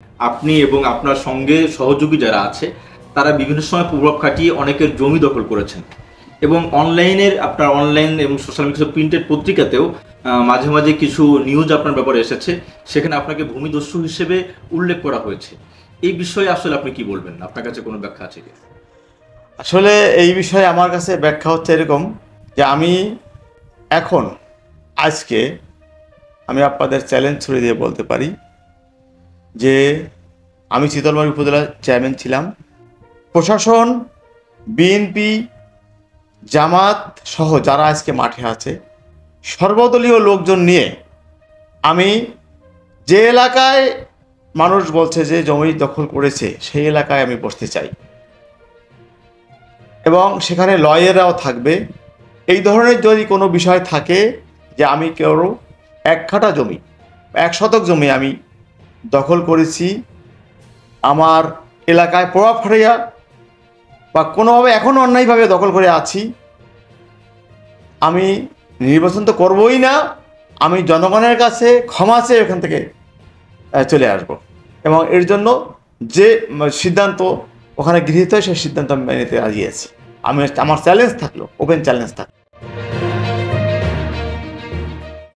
আপনি এবং আপনার সঙ্গে সহযোগী যারা আছে তারা বিভিন্ন সময় প্রভাব খাটিয়ে অনেকের জমি দখল করেছেন এবং আপনার অনলাইন এবং সোশ্যাল মিডিয়া প্রিন্টেড পত্রিকাতেও মাঝে মাঝে কিছু নিউজ আপনার ব্যাপারে এসেছে, সেখানে আপনাকে ভূমিদস্যু হিসেবে উল্লেখ করা হয়েছে। এই বিষয়ে আসলে আপনি কি বলবেন? আপনার কাছে কোনো ব্যাখ্যা আছে কি? আসলে এই বিষয়ে আমার কাছে ব্যাখ্যা হচ্ছে এরকম যে এখন আজকে আমি আপনাদের চ্যালেঞ্জ ছুড়ে দিয়ে বলতে পারি যে আমি শীতলমারী উপজেলার চেয়ারম্যান ছিলাম। প্রশাসন, বিএনপি, জামাত সহ যারা আজকে মাঠে আছে, সর্বদলীয় লোকজন নিয়ে আমি যে এলাকায় মানুষ বলছে যে জমি দখল করেছে সেই এলাকায় আমি বসতে চাই এবং সেখানে লয়াররাও থাকবে। এই ধরনের যদি কোনো বিষয় থাকে যে আমি কেউ 1 কাঠা জমি, 1 শতক জমি আমি দখল করেছি, আমার এলাকায় প্রভাব খাটাইয়া বা কোনোভাবে এখনও অন্যায়ভাবে দখল করে আছি, আমি নির্বাচন তো করবই না, আমি জনগণের কাছে ক্ষমা চেয়ে ওখান থেকে চলে আসব এবং এর জন্য যে সিদ্ধান্ত ওখানে গৃহীত হয় সেই সিদ্ধান্ত আমি মেনে নিতে রাজি আছি। আমার চ্যালেঞ্জ থাকলো, ওপেন চ্যালেঞ্জ থাকলো।